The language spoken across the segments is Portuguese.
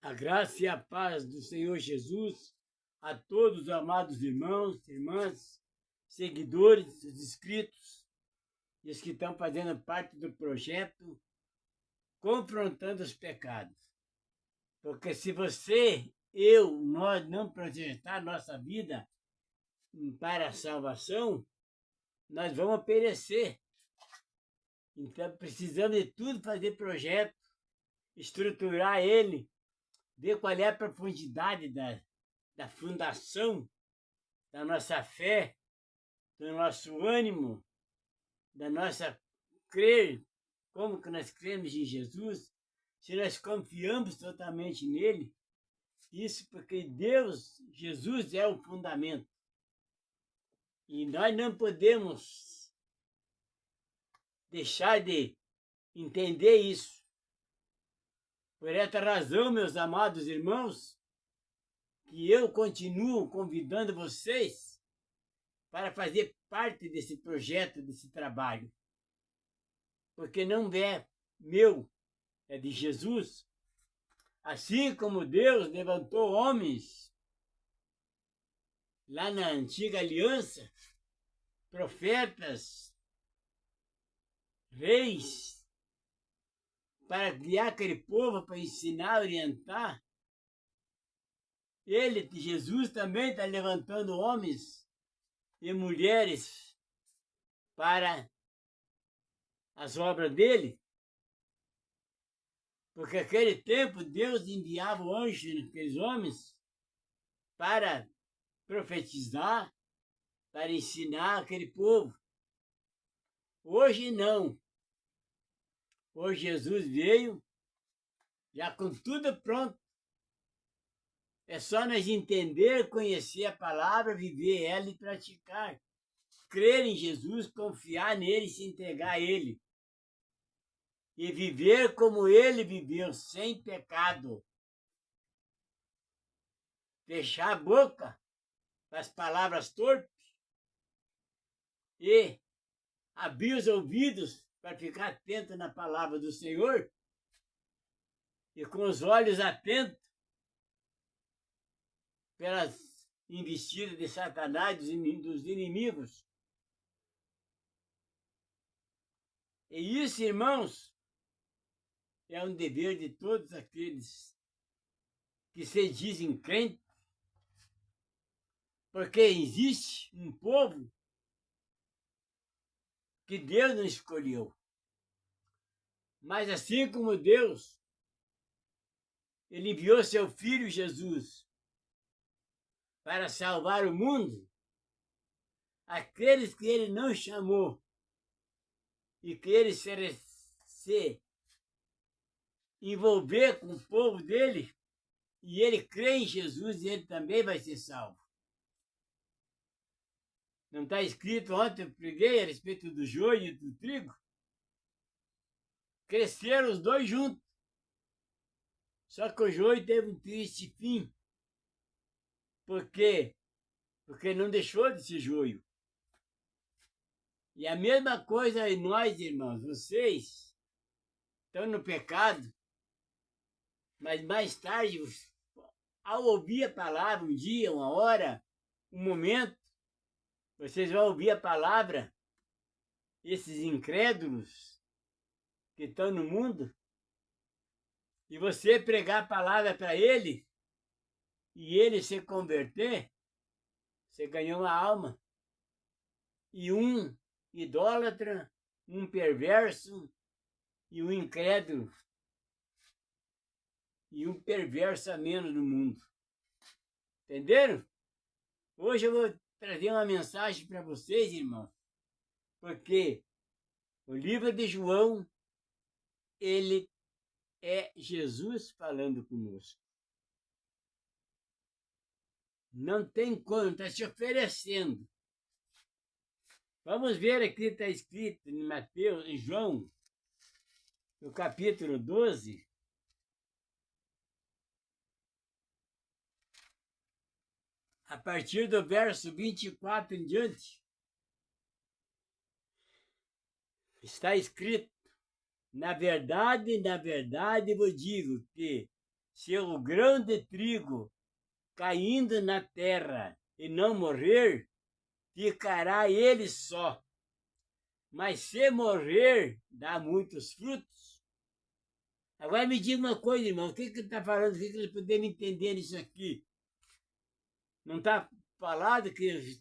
A graça e a paz do Senhor Jesus a todos os amados irmãos, irmãs, seguidores, os inscritos e os que estão fazendo parte do projeto Confrontando os Pecados. Porque se nós não projetar nossa vida para a salvação, nós vamos perecer. Então precisamos de tudo fazer projeto, estruturar ele, ver qual é a profundidade da fundação da nossa fé, do nosso ânimo, da nossa crer, como que nós cremos em Jesus, se nós confiamos totalmente nele. Isso porque Jesus é o fundamento. E nós não podemos deixar de entender isso. Por essa razão, meus amados irmãos, que eu continuo convidando vocês para fazer parte desse projeto, desse trabalho. Porque não é meu, é de Jesus. Assim como Deus levantou homens lá na antiga aliança, profetas, reis, para guiar aquele povo, para ensinar, orientar, Jesus, também está levantando homens e mulheres para as obras dele. Porque naquele tempo Deus enviava o anjo naqueles homens para profetizar, para ensinar aquele povo. Hoje não. Hoje Jesus veio já com tudo pronto. É só nós entender, conhecer a palavra, viver ela e praticar. Crer em Jesus, confiar nele e se entregar a ele. E viver como ele viveu, sem pecado. Fechar a boca para as palavras torpes e abrir os ouvidos para ficar atento na palavra do Senhor e com os olhos atentos pelas investidas de Satanás, dos inimigos. E isso, irmãos, é um dever de todos aqueles que se dizem crentes, porque existe um povo que Deus não escolheu. Mas assim como Deus, ele enviou seu Filho Jesus para salvar o mundo, aqueles que ele não chamou e que ele se envolver com o povo dele, e ele crê em Jesus e ele também vai ser salvo. Não está escrito, ontem eu preguei a respeito do joio e do trigo? Cresceram os dois juntos. Só que o joio teve um triste fim. Por quê? Porque não deixou de ser joio. E a mesma coisa em nós, irmãos. Vocês estão no pecado, mas mais tarde, ao ouvir a palavra, um dia, uma hora, um momento, vocês vão ouvir a palavra, esses incrédulos que estão no mundo, e você pregar a palavra para ele, e ele se converter, você ganhou uma alma. E um idólatra, um perverso e um incrédulo. E um perverso a menos no mundo. Entenderam? Hoje eu vou trazer uma mensagem para vocês, irmãos, porque o livro de João, ele é Jesus falando conosco. Não tem como, está se oferecendo. Vamos ver aqui, está escrito em Mateus, em João, no capítulo 12, a partir do verso 24 em diante. Está escrito: na verdade vos digo que se o grão de trigo caindo na terra e não morrer, ficará ele só. Mas se morrer, dá muitos frutos. Agora me diga uma coisa, irmão, o que ele está falando? O que ele poderia entender nisso aqui? Não está falado que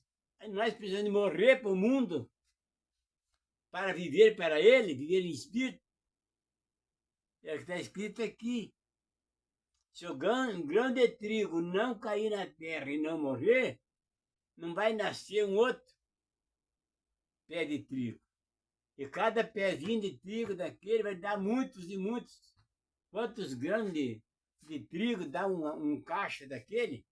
nós precisamos morrer para o mundo para viver para ele, viver em espírito? É o que está escrito aqui. Se o grão de trigo não cair na terra e não morrer, não vai nascer um outro pé de trigo. E cada pezinho de trigo daquele vai dar muitos e muitos. Quantos grãos de trigo dá um caixa daquele?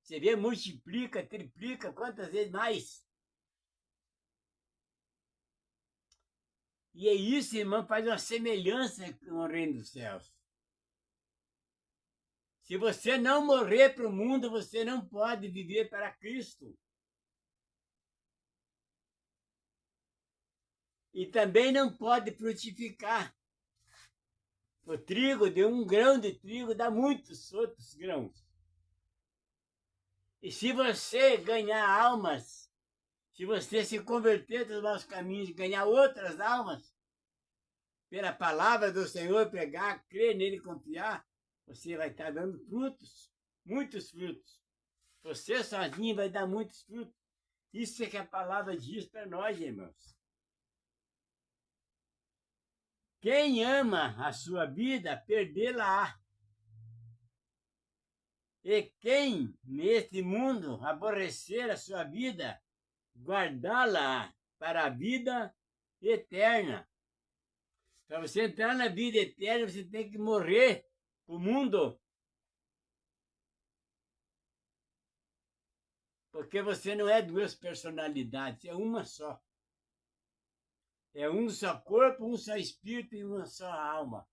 Você vê, multiplica, triplica, quantas vezes mais? E é isso, irmão, faz uma semelhança com o reino dos céus. Se você não morrer para o mundo, você não pode viver para Cristo. E também não pode frutificar. O trigo, de um grão de trigo, dá muitos outros grãos. E se você ganhar almas, se você se converter dos maus caminhos e ganhar outras almas, pela palavra do Senhor, pregar, crer nele, confiar, você vai estar dando frutos, muitos frutos. Você sozinho vai dar muitos frutos. Isso é que a palavra diz para nós, irmãos. Quem ama a sua vida, perdê-la-á. E quem, neste mundo, aborrecer a sua vida, guardá-la para a vida eterna. Para você entrar na vida eterna, você tem que morrer para o mundo. Porque você não é duas personalidades, é uma só. É um só corpo, um só espírito e uma só alma.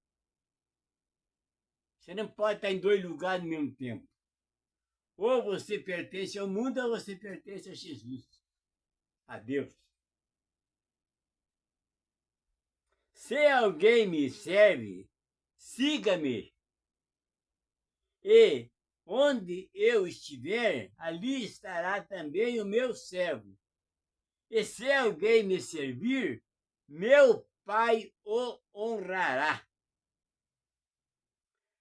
Você não pode estar em dois lugares ao mesmo tempo. Ou você pertence ao mundo ou você pertence a Jesus, a Deus. Se alguém me serve, siga-me. E onde eu estiver, ali estará também o meu servo. E se alguém me servir, meu Pai o honrará.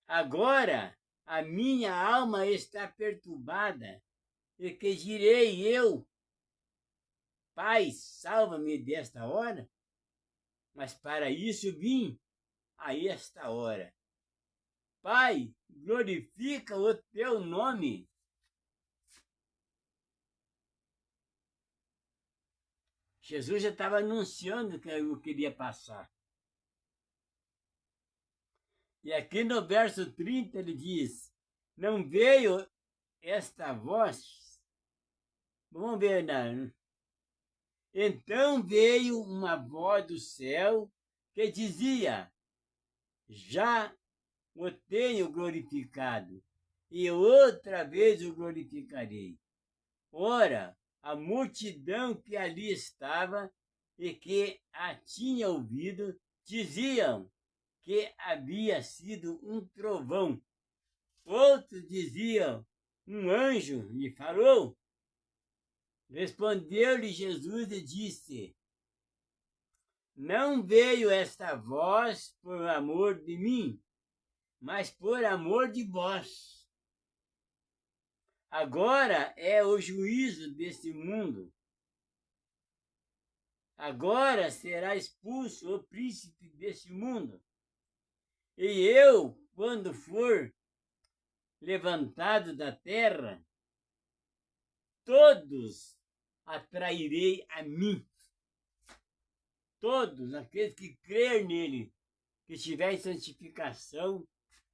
Agora a minha alma está perturbada, e que direi eu? Pai, salva-me desta hora? Mas para isso vim a esta hora. Pai, glorifica o teu nome. Jesus já estava anunciando que eu queria passar. E aqui no verso 30 ele diz, não veio esta voz. Vamos ver, né? Então veio uma voz do céu que dizia, já o tenho glorificado, e outra vez o glorificarei. Ora, a multidão que ali estava e que a tinha ouvido, diziam que havia sido um trovão. Outros diziam, um anjo lhe falou. Respondeu-lhe Jesus e disse, não veio esta voz por amor de mim, mas por amor de vós. Agora é o juízo deste mundo. Agora será expulso o príncipe deste mundo. E eu, quando for levantado da terra, todos atrairei a mim. Todos aqueles que crer nele, que estiver em santificação,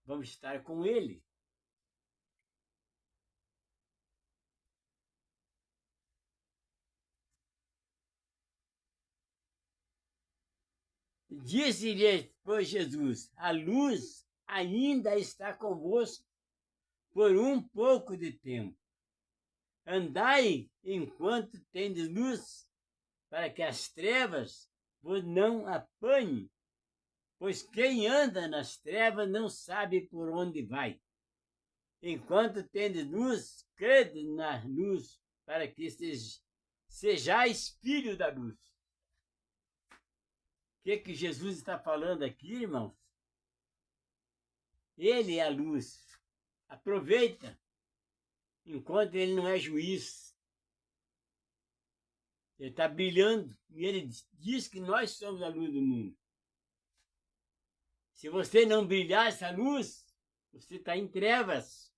vão estar com ele. Disse-lhe, pois, Jesus, a luz ainda está convosco por um pouco de tempo. Andai enquanto tendes luz, para que as trevas vos não apanhem. Pois quem anda nas trevas não sabe por onde vai. Enquanto tendes luz, crede na luz, para que sejais filho da luz. O que Jesus está falando aqui, irmãos? Ele é a luz. Aproveita, enquanto ele não é juiz. Ele está brilhando e ele diz que nós somos a luz do mundo. Se você não brilhar essa luz, você está em trevas.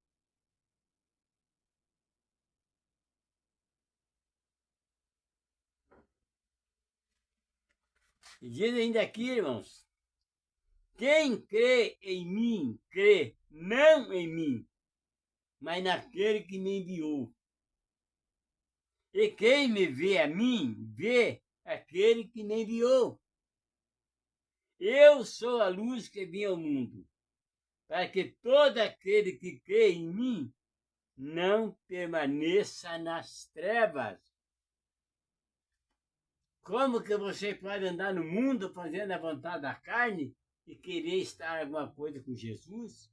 E diz ainda aqui, irmãos, quem crê em mim, crê não em mim, mas naquele que me enviou. E quem me vê a mim, vê aquele que me enviou. Eu sou a luz que vem ao mundo, para que todo aquele que crê em mim não permaneça nas trevas. Como que você pode andar no mundo fazendo a vontade da carne e querer estar alguma coisa com Jesus?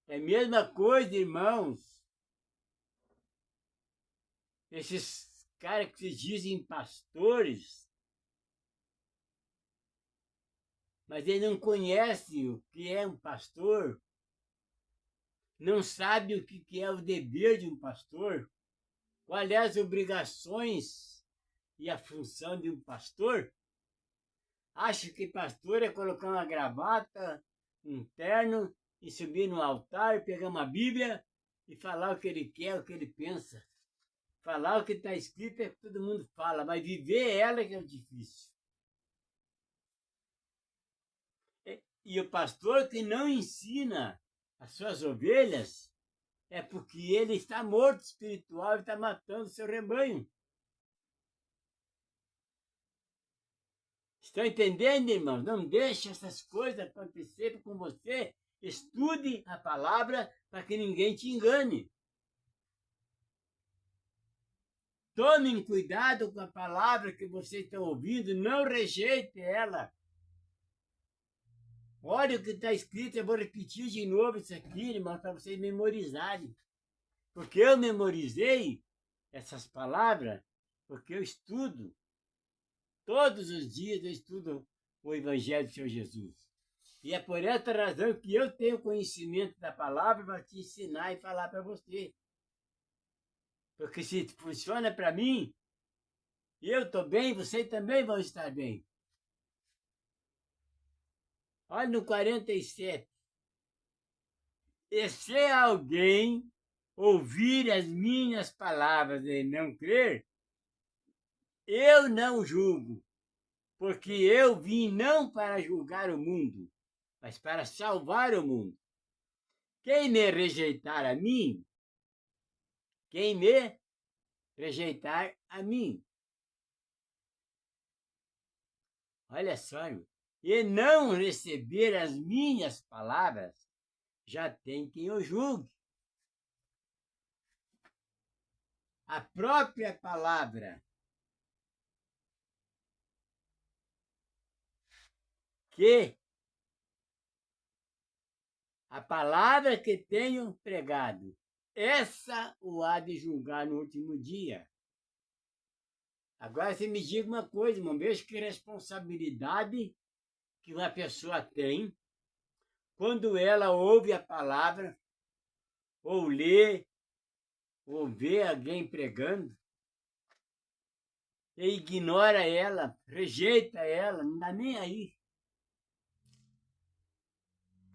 É a mesma coisa, irmãos. Esses caras que se dizem pastores, mas ele não conhece o que é um pastor, não sabe o que é o dever de um pastor, quais é as obrigações e a função de um pastor. Acha que pastor é colocar uma gravata, um terno e subir no altar, pegar uma Bíblia e falar o que ele quer, o que ele pensa. Falar o que está escrito é que todo mundo fala, mas viver ela que é o difícil. E o pastor que não ensina as suas ovelhas é porque ele está morto espiritual e está matando o seu rebanho. Estão entendendo, irmãos? Não deixe essas coisas acontecerem com você. Estude a palavra para que ninguém te engane. Tomem cuidado com a palavra que vocês estão ouvindo, não rejeite ela. Olha o que está escrito, eu vou repetir de novo isso aqui, irmão, para vocês memorizarem. Porque eu memorizei essas palavras, porque eu estudo. Todos os dias eu estudo o Evangelho do Senhor Jesus. E é por essa razão que eu tenho conhecimento da palavra para te ensinar e falar para você. Porque se funciona para mim, eu estou bem, vocês também vão estar bem. Olha no 47. E se alguém ouvir as minhas palavras e não crer, eu não julgo, porque eu vim não para julgar o mundo, mas para salvar o mundo. Quem me rejeitar a mim, quem me rejeitar a mim. Olha só, irmão. E não receber as minhas palavras, já tem quem o julgue. A própria palavra a palavra que tenho pregado, essa o há de julgar no último dia. Agora você me diga uma coisa, irmão, veja que responsabilidade que uma pessoa tem quando ela ouve a palavra, ou lê, ou vê alguém pregando, e ignora ela, rejeita ela, não dá nem aí.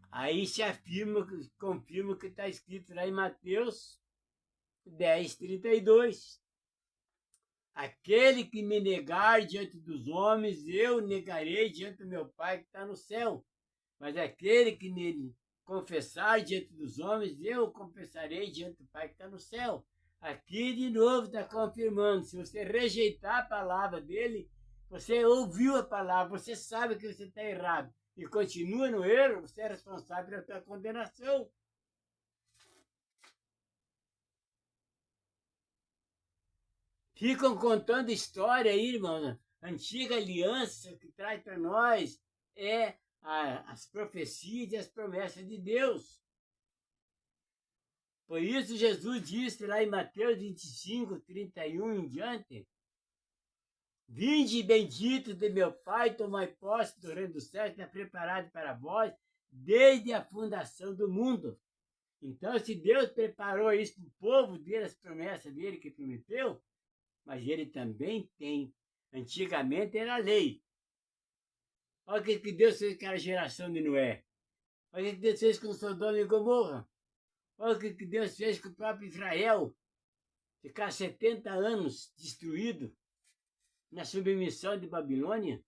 Aí se afirma, confirma o que está escrito lá em Mateus 10:32. Aquele que me negar diante dos homens, eu negarei diante do meu Pai que está no céu. Mas aquele que me confessar diante dos homens, eu confessarei diante do Pai que está no céu. Aqui de novo está confirmando, se você rejeitar a palavra dele, você ouviu a palavra, você sabe que você está errado e continua no erro, você é responsável pela sua condenação. Ficam contando história aí, irmão, antiga aliança que traz para nós é as profecias e as promessas de Deus. Por isso Jesus disse lá em Mateus 25, 31 em diante: Vinde bendito de meu Pai, tomai posse do reino dos céus, que está preparado para vós desde a fundação do mundo. Então, se Deus preparou isso para o povo dele, as promessas dele que prometeu, mas ele também tem. Antigamente era lei. Olha o que Deus fez com aquela geração de Noé. Olha o que Deus fez com Sodoma e Gomorra. Olha o que Deus fez com o próprio Israel. Ficar 70 anos destruído na submissão de Babilônia.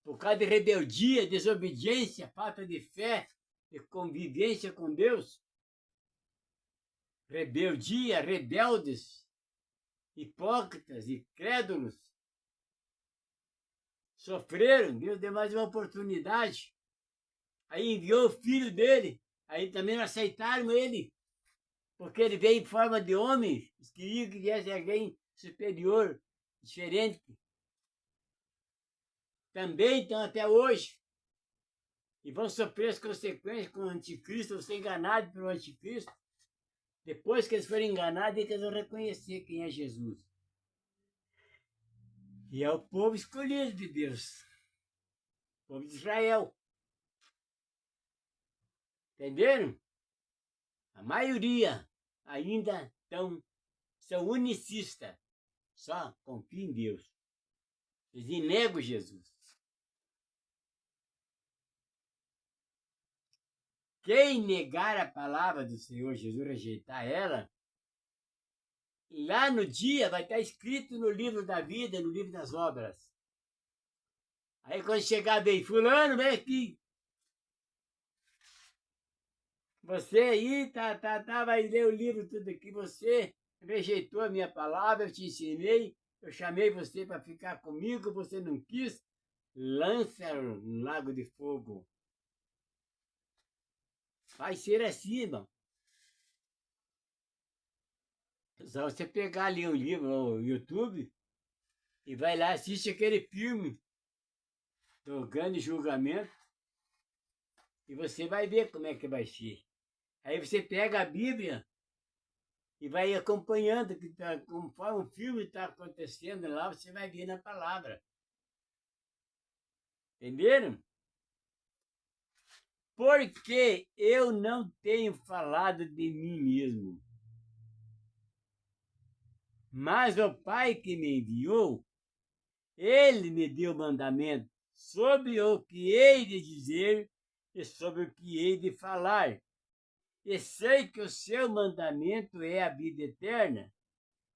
Por causa de rebeldia, desobediência, falta de fé, de convivência com Deus. Rebeldia, rebeldes, hipócritas e crédulos. Sofreram, Deus deu mais uma oportunidade. Aí enviou o filho dele, aí também não aceitaram ele, porque ele veio em forma de homem, eles queriam que viesse alguém superior, diferente. Também estão até hoje, e vão sofrer as consequências com o anticristo, vão ser enganados pelo anticristo. Depois que eles forem enganados, eles vão reconhecer quem é Jesus. E é o povo escolhido de Deus, o povo de Israel. Entenderam? A maioria ainda são unicistas, só confiam em Deus. Eles negam Jesus. Quem negar a palavra do Senhor Jesus, rejeitar ela, lá no dia vai estar escrito no livro da vida, no livro das obras. Aí quando chegar bem, fulano, vem aqui. Você aí vai ler o livro tudo aqui. Você rejeitou a minha palavra, eu te ensinei, eu chamei você para ficar comigo, você não quis. Lança no lago de fogo. Vai ser assim, irmão. Só você pegar ali um livro no YouTube e vai lá, assiste aquele filme do grande julgamento e você vai ver como é que vai ser. Aí você pega a Bíblia e vai acompanhando, conforme o filme está acontecendo lá, você vai ver na palavra. Entenderam? Porque eu não tenho falado de mim mesmo. Mas o Pai que me enviou, ele me deu mandamento sobre o que hei de dizer e sobre o que hei de falar. E sei que o seu mandamento é a vida eterna.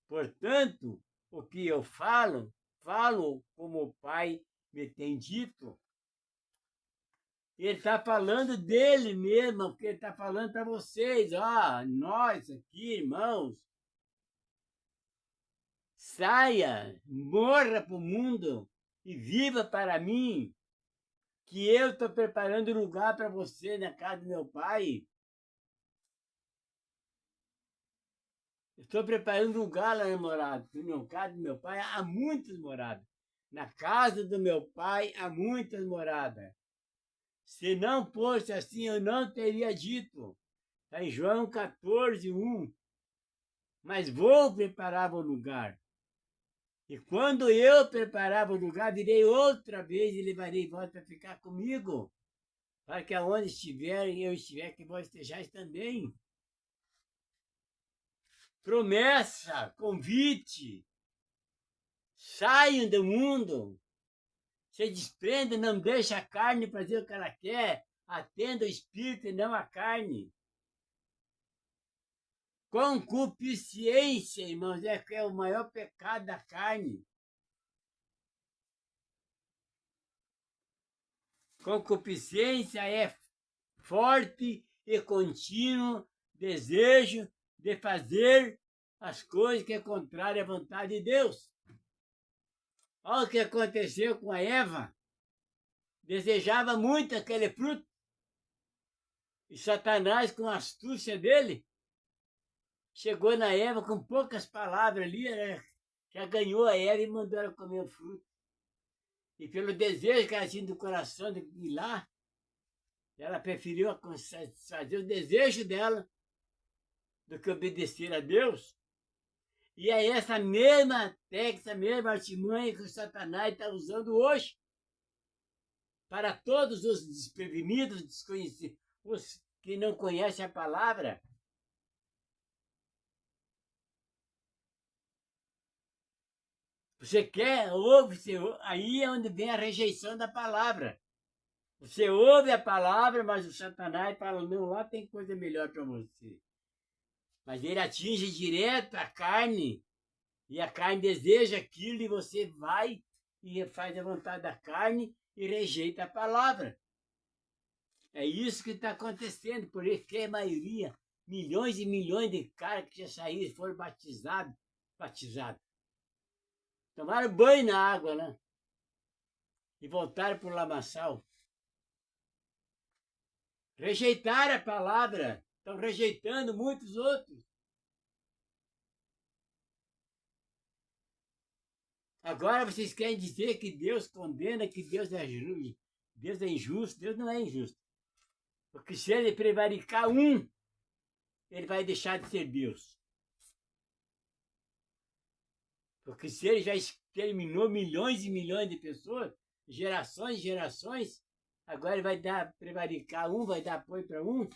Portanto, o que eu falo como o Pai me tem dito. Ele está falando dele mesmo, porque ele está falando para vocês, nós aqui, irmãos. Saia, morra para o mundo e viva para mim, que eu estou preparando lugar para você na casa do meu Pai. Estou preparando lugar lá na morada. Na casa do meu pai há muitas moradas. Na casa do meu pai há muitas moradas. Se não fosse assim, eu não teria dito. Está em João 14, 1. Mas vou preparar o lugar. E quando eu preparar o lugar, virei outra vez e levarei vós para ficar comigo. Para que aonde estiver e eu estiver, que vós estejais também. Promessa, convite. Saiam do mundo. Se desprenda, não deixa a carne fazer o que ela quer. Atenda o espírito e não a carne. Concupiscência, irmãos, é o maior pecado da carne. Concupiscência é forte e contínuo desejo de fazer as coisas que é contrária à vontade de Deus. Olha o que aconteceu com a Eva. Desejava muito aquele fruto. E Satanás, com a astúcia dele, chegou na Eva com poucas palavras ali, já ganhou a Eva e mandou ela comer o fruto. E pelo desejo que ela tinha do coração de ir lá, ela preferiu satisfazer o desejo dela do que obedecer a Deus. E é essa mesma técnica, essa mesma artimanha que o Satanás está usando hoje para todos os desprevenidos, desconhecidos, os que não conhecem a palavra. Você quer, ouve, aí é onde vem a rejeição da palavra. Você ouve a palavra, mas o Satanás fala, não, lá tem coisa melhor para você. Mas ele atinge direto a carne, e a carne deseja aquilo, e você vai e faz a vontade da carne e rejeita a palavra. É isso que está acontecendo, por isso que a maioria, milhões e milhões de caras que já saíram, foram batizados. Tomaram banho na água, né? E voltaram para o lamaçal. Rejeitaram a palavra, estão rejeitando muitos outros. Agora vocês querem dizer que Deus condena, que Deus é justo. Deus é injusto. Deus não é injusto. Porque se ele prevaricar um, ele vai deixar de ser Deus. Porque se ele já exterminou milhões e milhões de pessoas, gerações e gerações, agora ele vai prevaricar um, vai dar apoio para um,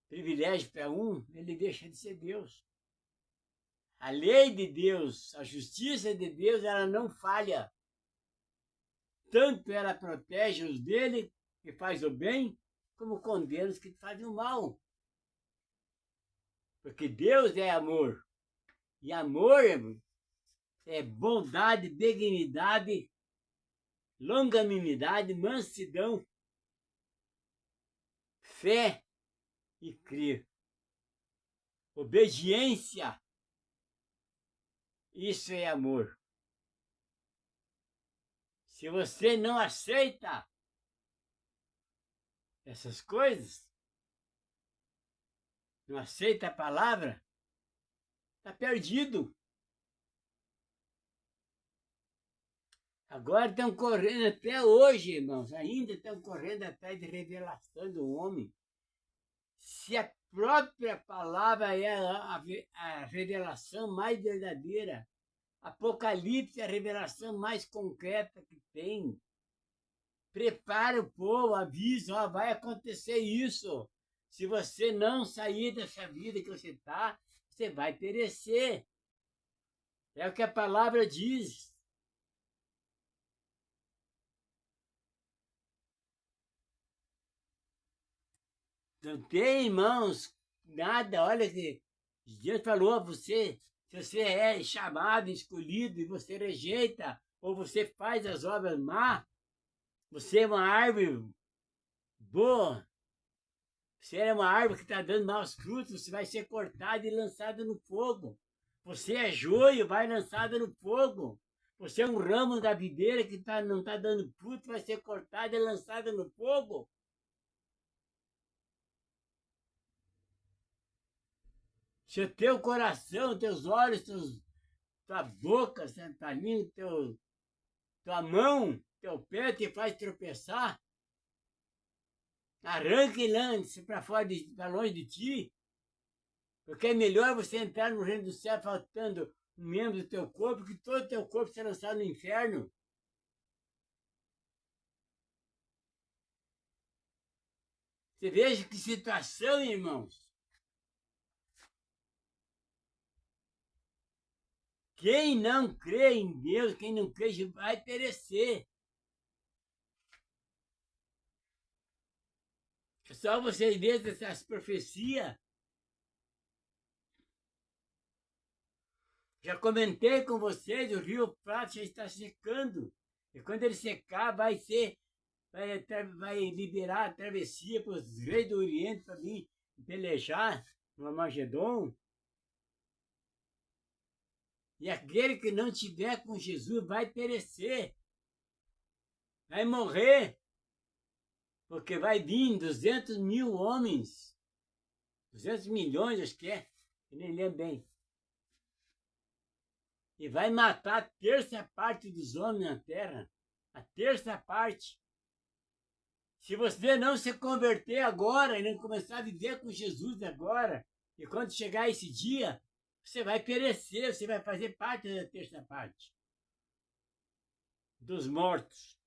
privilégio para um, ele deixa de ser Deus. A lei de Deus, a justiça de Deus, ela não falha. Tanto ela protege os dele, que faz o bem, como condena os que fazem o mal. Porque Deus é amor. E amor é bondade, benignidade, longanimidade, mansidão, fé e crer. Obediência. Isso é amor. Se você não aceita essas coisas, não aceita a palavra, está perdido. Agora estão correndo até hoje, irmãos, ainda estão correndo atrás de revelação do homem. Se a própria palavra é a revelação mais verdadeira, Apocalipse é a revelação mais concreta que tem. Prepara o povo, avisa, ó, vai acontecer isso. Se você não sair dessa vida que você está, você vai perecer. É o que a palavra diz. Não tem, irmãos, nada. Olha que Deus falou a você, se você é chamado, escolhido, e você rejeita, ou você faz as obras má, você é uma árvore boa, você é uma árvore que está dando maus frutos, você vai ser cortado e lançado no fogo. Você é joio, vai lançado no fogo. Você é um ramo da videira que não está dando fruto, vai ser cortado e lançado no fogo. Se o teu coração, teus olhos, tua boca, tua língua, tua mão, teu pé te faz tropeçar, arranca e lance para fora, para longe de ti, porque é melhor você entrar no reino do céu faltando um membro do teu corpo, que todo o teu corpo ser lançado no inferno. Você veja que situação, irmãos. Quem não crê em Deus, quem não crê, vai perecer. É só vocês verem essas profecias. Já comentei com vocês, o Rio Prata já está secando. E quando ele secar, vai liberar a travessia para os reis do Oriente para vir pelejar no Armagedon. E aquele que não tiver com Jesus vai perecer, vai morrer, porque vai vir 200 mil homens, 200 milhões, acho que é, eu nem lembro bem. E vai matar a terça parte dos homens na terra. A terça parte. Se você não se converter agora e não começar a viver com Jesus agora, e quando chegar esse dia, você vai perecer, você vai fazer parte da terça parte dos mortos.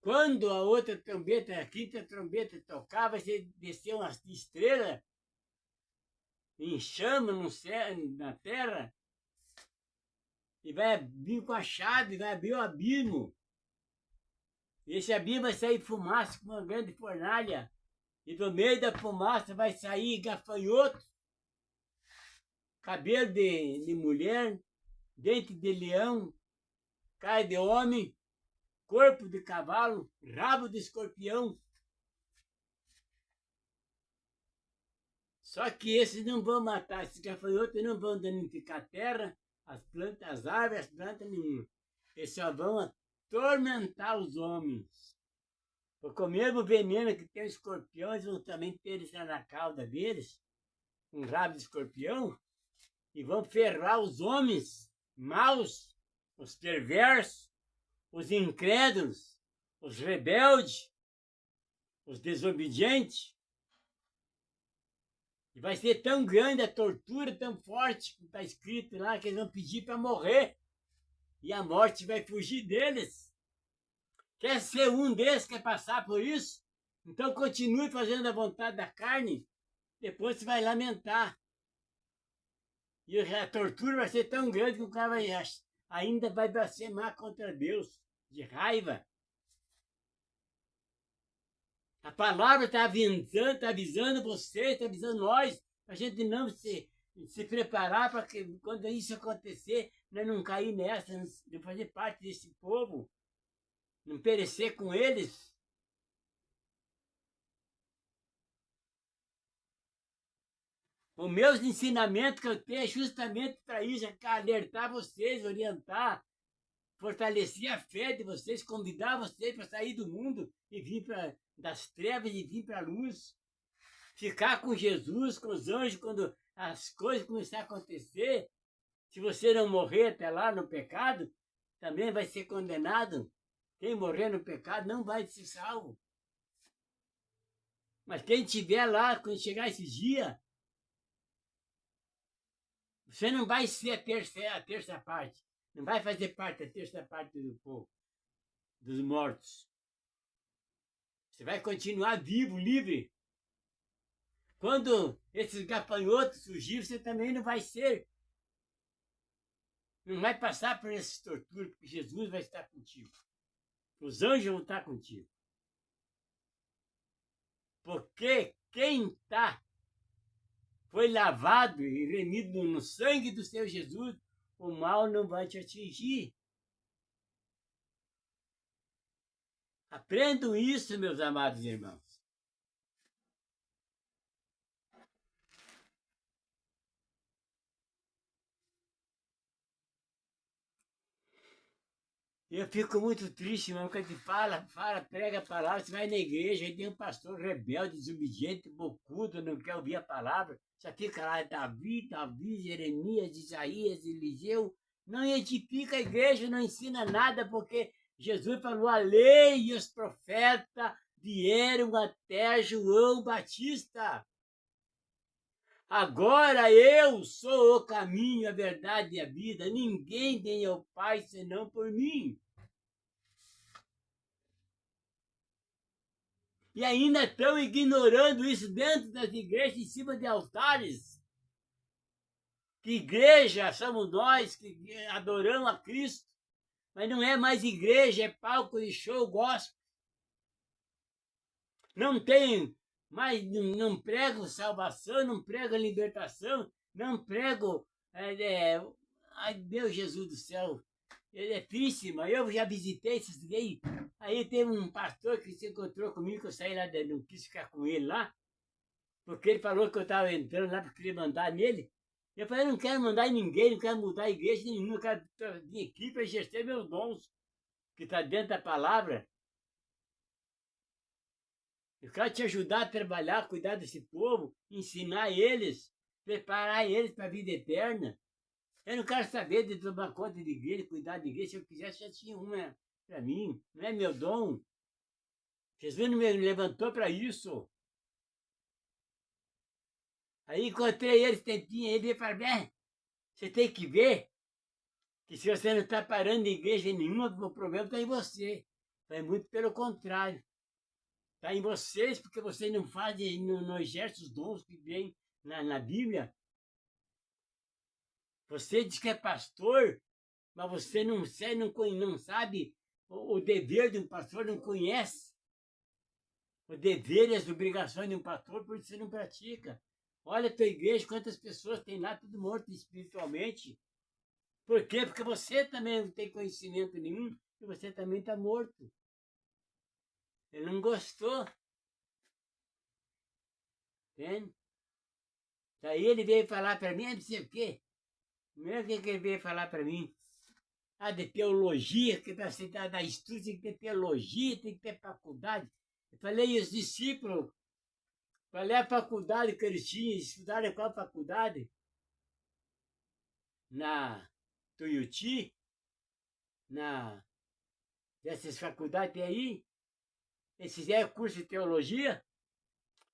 Quando a outra trombeta, a quinta trombeta tocar, vai descer uma estrela em chama no céu, na terra, e vai vir com a chave, vai abrir o abismo. Esse abismo vai sair fumaça com uma grande fornalha. E do meio da fumaça vai sair gafanhoto, cabelo de mulher, dente de leão, cara de homem, corpo de cavalo, rabo de escorpião. Só que esses não vão matar, esses gafanhotos não vão danificar a terra, as plantas, as árvores, as plantas nenhuma. Eles só vão atormentar os homens. Porque o mesmo veneno que tem os escorpiões vão também ter isso na cauda deles, um rabo de escorpião, e vão ferrar os homens maus, os perversos, os incrédulos, os rebeldes, os desobedientes. E vai ser tão grande a tortura, tão forte, como está escrito lá, que eles vão pedir para morrer. E a morte vai fugir deles. Quer ser um desses, quer passar por isso? Então continue fazendo a vontade da carne, depois você vai lamentar. E a tortura vai ser tão grande que o cara ainda vai blasfemar contra Deus, de raiva. A palavra está avisando vocês, está avisando nós, para a gente não se preparar para que quando isso acontecer, nós não cair nessa, não fazer parte desse povo, não perecer com eles. Os meus ensinamentos que eu tenho é justamente para isso, é alertar vocês, orientar, fortalecer a fé de vocês, convidar vocês para sair do mundo e vir das trevas e vir para a luz. Ficar com Jesus, com os anjos, quando as coisas começarem a acontecer. Se você não morrer até lá no pecado, também vai ser condenado. Quem morrer no pecado não vai ser salvo. Mas quem estiver lá, quando chegar esse dia, você não vai ser a terça parte. Não vai fazer parte da terça parte do povo, dos mortos. Você vai continuar vivo, livre. Quando esses gafanhotos surgirem, você também não vai ser. Não vai passar por essas torturas, porque Jesus vai estar contigo. Os anjos vão estar contigo. Porque quem foi lavado e remido no sangue do Senhor Jesus, o mal não vai te atingir. Aprendam isso, meus amados irmãos. Eu fico muito triste, irmão, quando a gente fala, prega a palavra, você vai na igreja, aí tem um pastor rebelde, desobediente, bocudo, não quer ouvir a palavra, só fica lá Davi, Jeremias, Isaías, Eliseu, não edifica a igreja, não ensina nada, porque Jesus falou, a lei e os profetas vieram até João Batista. Agora eu sou o caminho, a verdade e a vida. Ninguém vem ao Pai senão por mim. E ainda estão ignorando isso dentro das igrejas, em cima de altares. Que igreja somos nós que adoramos a Cristo. Mas não é mais igreja, é palco de show gospel. Não tem mais, não prego salvação, não prego libertação, não prego. Ai, meu Jesus do céu, ele é triste, mas eu já visitei esses gays. Aí teve um pastor que se encontrou comigo, que eu saí lá, não quis ficar com ele lá, porque ele falou que eu estava entrando lá porque queria mandar nele. Eu falei, não quero mandar em ninguém, não quero mudar a igreja nenhuma, eu quero vir aqui para exercer meus dons, que está dentro da palavra. Eu quero te ajudar a trabalhar, cuidar desse povo, ensinar eles, preparar eles para a vida eterna. Eu não quero saber de tomar conta de igreja, cuidar de igreja. Se eu quisesse, já tinha uma para mim. Não é meu dom. Jesus não me levantou para isso. Aí encontrei ele, tempinho, ele falou, você tem que ver que se você não está parando em igreja nenhuma, o problema está em você. É muito pelo contrário. Está em vocês, porque vocês não fazem, não exercem os dons que vem na Bíblia. Você diz que é pastor, mas você não sabe o dever de um pastor, não conhece o dever e as obrigações de um pastor, por isso você não pratica. Olha a tua igreja, quantas pessoas tem lá, tudo morto espiritualmente. Por quê? Porque você também não tem conhecimento nenhum e você também está morto. Ele não gostou. Entende? Daí ele veio falar para mim, não sei o quê. Primeiro que ele veio falar para mim, de teologia, que para você dar estudo tem que ter teologia, tem que ter faculdade. Eu falei, e os discípulos? Qual é a faculdade que eles tinham? Estudaram em qual faculdade? Na Tuiuti? Dessas faculdades tem aí? Eles fizeram curso de teologia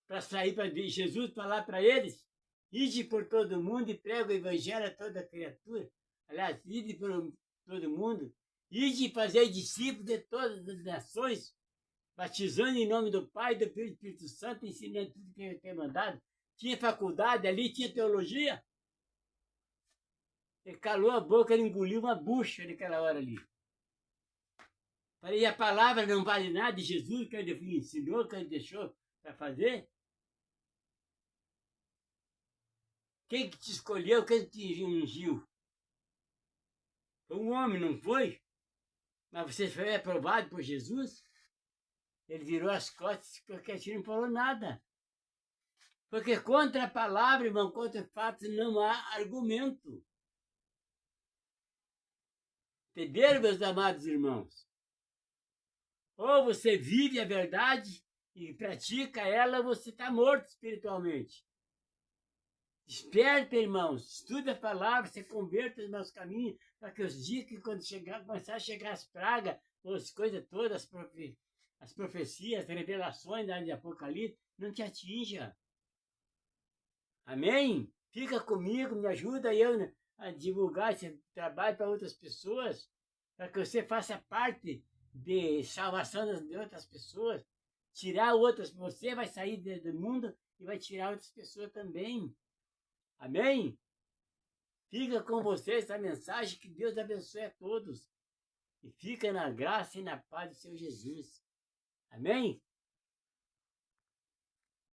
para sair para Jesus falar para eles. Ide por todo mundo e prega o evangelho a toda criatura. Aliás, ide por todo mundo. Ide fazer discípulos de todas as nações, batizando em nome do Pai, do Filho e do Espírito Santo, ensinando tudo que ele tem mandado. Tinha faculdade ali, tinha teologia. Ele calou a boca, ele engoliu uma bucha naquela hora ali. Falei, e a palavra não vale nada de Jesus, que ele ensinou, que ele deixou para fazer? Quem que te escolheu, quem que te ungiu? Foi um homem, não foi? Mas você foi aprovado por Jesus? Ele virou as costas porque a não falou nada. Porque contra a palavra, irmão, contra fatos, não há argumento. Entenderam, meus amados irmãos? Ou você vive a verdade e pratica ela, ou você está morto espiritualmente. Desperta, irmãos, estuda a palavra, se converta nos meus caminhos, para que os dias que quando começar a chegar as pragas, as coisas todas, as profecias, as revelações de Apocalipse, não te atinja. Amém? Fica comigo, me ajuda eu a divulgar esse trabalho para outras pessoas, para que você faça parte de salvação de outras pessoas, tirar outras, você vai sair do mundo e vai tirar outras pessoas também. Amém? Fica com você essa mensagem, que Deus abençoe a todos. E fica na graça e na paz do Senhor Jesus. Amém?